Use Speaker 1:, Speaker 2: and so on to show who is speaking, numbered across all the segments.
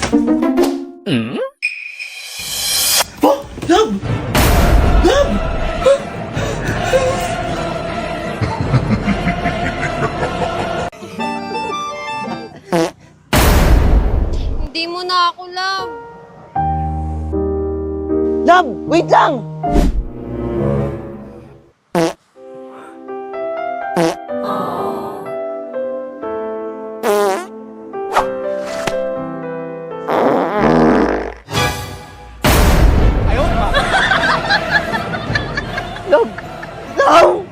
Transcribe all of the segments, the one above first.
Speaker 1: Oh, love! Love!
Speaker 2: Hindi mo na ako love.
Speaker 1: Love, wait lang! Love! Love!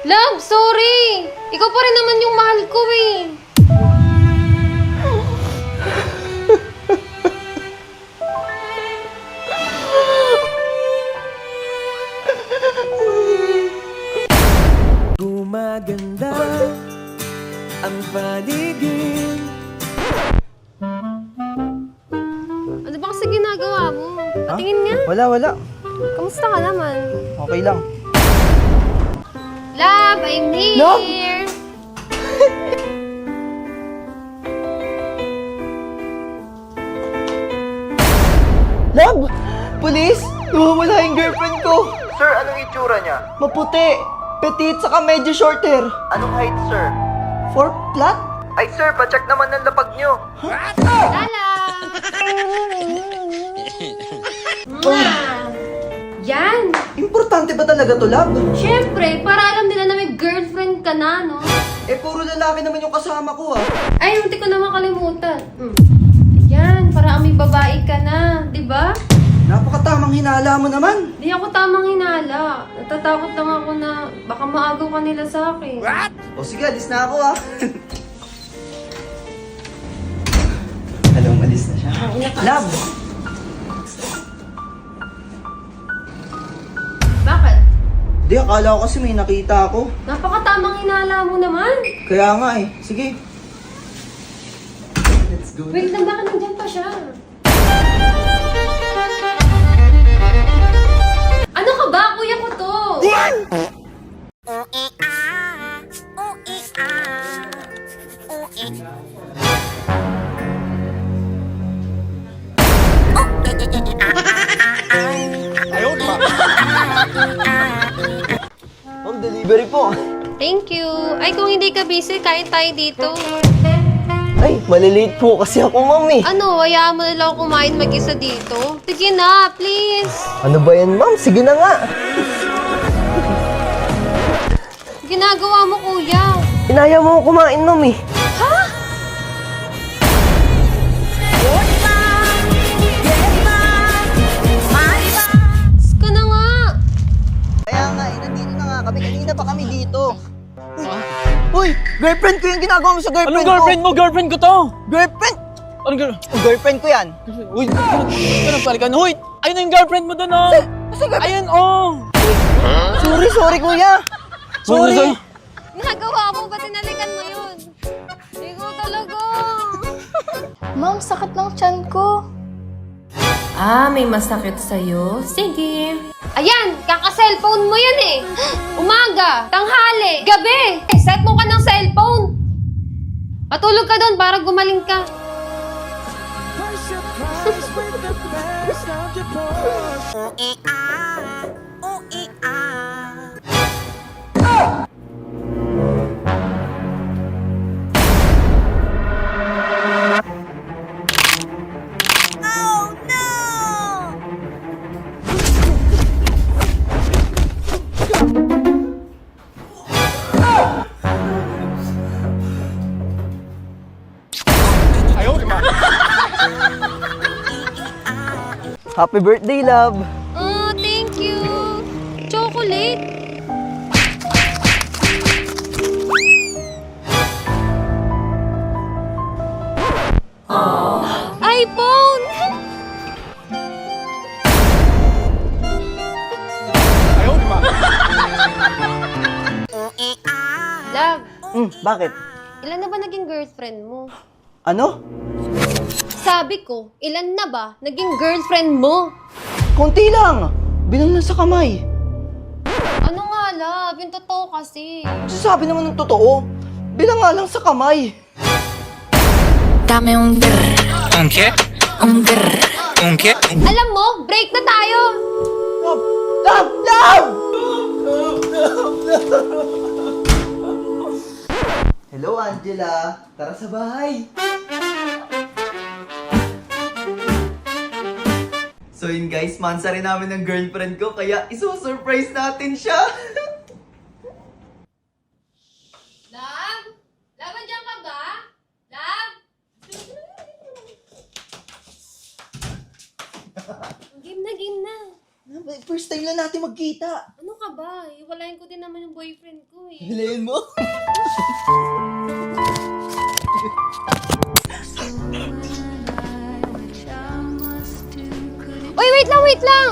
Speaker 2: Love, sorry! Ikaw pa rin naman yung mahal ko eh.
Speaker 1: Gumaganda ang paligid.
Speaker 2: Ano ba kasi ginagawa mo? Patingin nga.
Speaker 1: Wala.
Speaker 2: Kamusta ka naman?
Speaker 1: Okay lang.
Speaker 2: Love, I'm here!
Speaker 1: Love? Love! Police! Nawawala yung girlfriend ko!
Speaker 3: Sir, anong itsura niya?
Speaker 1: Maputi! Petite saka medyo short hair!
Speaker 3: Anong height, sir?
Speaker 1: 4 flat?
Speaker 3: Ay, sir, pacheck naman ng lapag niyo.
Speaker 2: Lala! Yan!
Speaker 1: Importante ba talaga to, Love?
Speaker 2: Siyempre, para alam nila na may girlfriend ka na, no?
Speaker 1: Eh, puro lalaki naman yung kasama ko, ah.
Speaker 2: Ay, hindi ko naman kalimutan. Yan, para may babae ka na, di ba?
Speaker 1: Napakatamang hinala mo naman.
Speaker 2: Di ako tamang hinala. Natatakot lang ako na baka maagaw ka nila sa akin.
Speaker 1: O sige, alis na ako, ah. Alam, alis na siya. Love!
Speaker 2: Bakit?
Speaker 1: Di, akala ko kasi may nakita ako.
Speaker 2: Napakatamang hinala mo naman.
Speaker 1: Kaya nga eh. Sige. Let's go.
Speaker 2: Wait lang, bakit nandyan pa siya? Ano ka ba? Kuya ko to!
Speaker 1: Ma'am, delivery po.
Speaker 2: Thank you. Ay, kung hindi ka busy, kain tayo dito.
Speaker 1: Ay, malilate po kasi ako, ma'am eh.
Speaker 2: Ano, hayaan mo na lang ako kumain mag-isa dito? Sige na, please.
Speaker 1: Ano ba yan, ma'am? Sige na nga.
Speaker 2: Ginagawa mo, kuya.
Speaker 1: Inaya mo ako kumain, ma'am eh.
Speaker 2: Ha? Ka na nga.
Speaker 1: Kaya nga, nandito na nga kami. Kanina pa kami dito. Uy, girlfriend ko yung ginagawa mo sa girlfriend
Speaker 4: Anong girlfriend mo? Girlfriend ko to!
Speaker 1: Girlfriend?
Speaker 4: Anong girl?
Speaker 1: Girlfriend ko yan.
Speaker 4: Uy, ganun palikan. Uy, ayun na yung girlfriend mo doon, oh!
Speaker 1: Kasi girlfriend.
Speaker 4: Ayun, oh!
Speaker 1: Sorry, kuya. Sorry.
Speaker 2: Nagawa mo, ba't tinalikan mo yun? Ikaw talaga.
Speaker 5: Ma'am, sakit ng tiyan ko.
Speaker 2: Ah, may masakit sa'yo? Sige. Ayan, kaka-cellphone mo yan eh. Umaga, tanghali, gabi. Set mo ka ng cellphone. Patulog ka doon para gumaling ka.
Speaker 1: Happy birthday, love.
Speaker 2: Oh, thank you. Chocolate. Love,
Speaker 1: Bakit?
Speaker 2: ilan na ba naging girlfriend mo?
Speaker 1: Ano?
Speaker 2: Sabi ko, ilan na ba naging girlfriend mo?
Speaker 1: Konti lang. Bilang lang sa kamay.
Speaker 2: Ano nga, love? Yung totoo kasi.
Speaker 1: Sabi naman ng totoo. Bilang nga lang sa kamay.
Speaker 6: Dame un grr,
Speaker 7: ¿Un qué?
Speaker 6: un grr.
Speaker 7: ¿Un qué?
Speaker 2: Alam mo, break na tayo!
Speaker 1: Love! Love! Hello, Angela. Tara sa bahay. So yun guys, mansa rin namin ng girlfriend ko, kaya isusurprise natin siya.
Speaker 2: Love? Love, andyan ka ba? Love? Game na.
Speaker 1: First time lang natin magkita.
Speaker 2: Ano ka ba? Iwalayin ko din naman yung boyfriend ko eh.
Speaker 1: Hilayin mo.
Speaker 2: Uy, wait lang!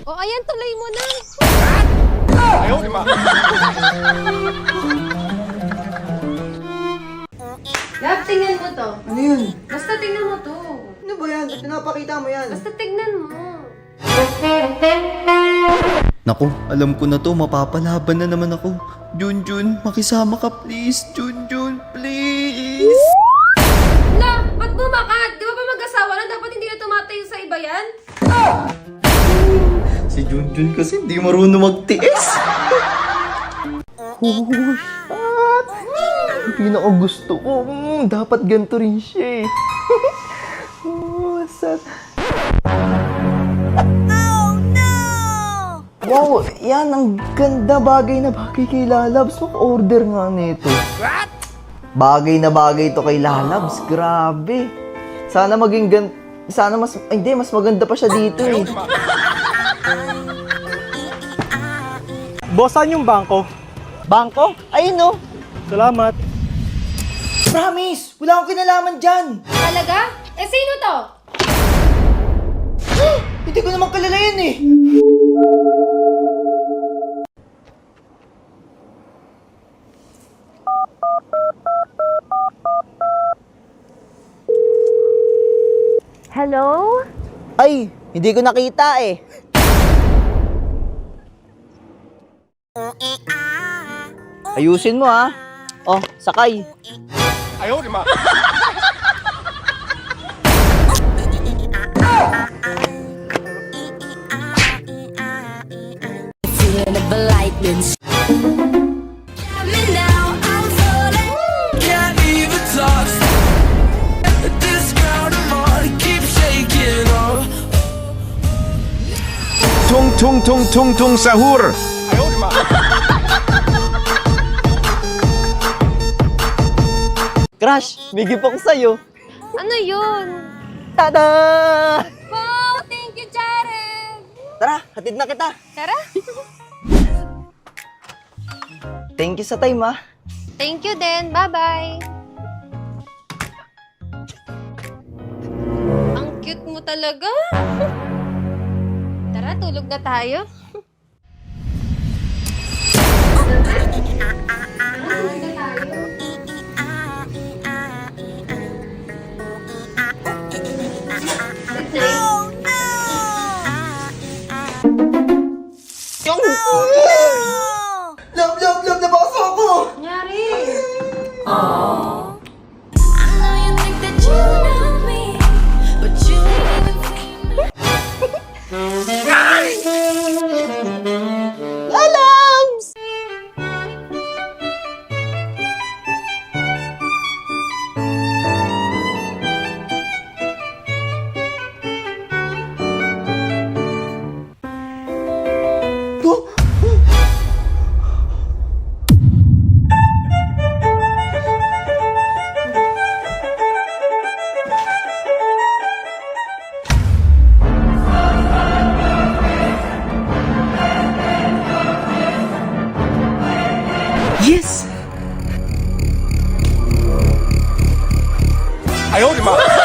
Speaker 2: O, ayan, tuloy mo na. Love, tingnan mo to.
Speaker 1: Ano yun?
Speaker 2: Basta tingnan mo to.
Speaker 1: Ano ba yan? Ba't pinapakita mo yan?
Speaker 2: Basta tingnan mo.
Speaker 8: Naku, alam ko na to, mapapalaban na naman ako. Junjun, makisama ka please. Junjun, please.
Speaker 2: La, ba't bumakat? Di ba ba mag-asawa na? Dapat hindi na tumatayo sa iba yan?
Speaker 8: Si Junjun kasi hindi marunong magtiis.
Speaker 1: Pinaka gusto ko. Dapat ganito rin siya eh. Wow, yan ang ganda, bagay na bagay kay Lalabs. Mag-order nga nito. Bagay na bagay to kay Lalabs. Grabe. Sana maging sana mas, ay, hindi, mas maganda pa siya dito eh.
Speaker 4: Boss, saan yung bangko?
Speaker 1: Bangko? Ayun no.
Speaker 4: Salamat.
Speaker 1: Promise, wala akong kinalaman dyan.
Speaker 2: Talaga? Eh, sino to?
Speaker 1: Hindi ko naman kilala yan eh.
Speaker 5: Hello?
Speaker 1: Ay, hindi ko nakita eh. Ayusin mo ha. Oh, sakay.
Speaker 6: Feeling of lightning. Now I'm falling.
Speaker 7: Can't even talk. This ground I'm on keeps shaking up.
Speaker 9: Tung tung tung tung tung sahur.
Speaker 1: Crush, may gift ako sa'yo.
Speaker 2: Ano yun?
Speaker 1: Tada!
Speaker 2: Wow, thank you, Jared!
Speaker 1: Tara, hatid na kita.
Speaker 2: Tara.
Speaker 1: Thank you sa time ha.
Speaker 2: Thank you din. Bye-bye. Ang cute mo talaga. Tara, tulog na tayo.
Speaker 1: Love, nabaso ako!
Speaker 2: Nangyari?
Speaker 6: I know you think that you know me, but you ain't even seen me.
Speaker 1: Lalabs!
Speaker 9: Yes!
Speaker 7: 哎呦我的妈！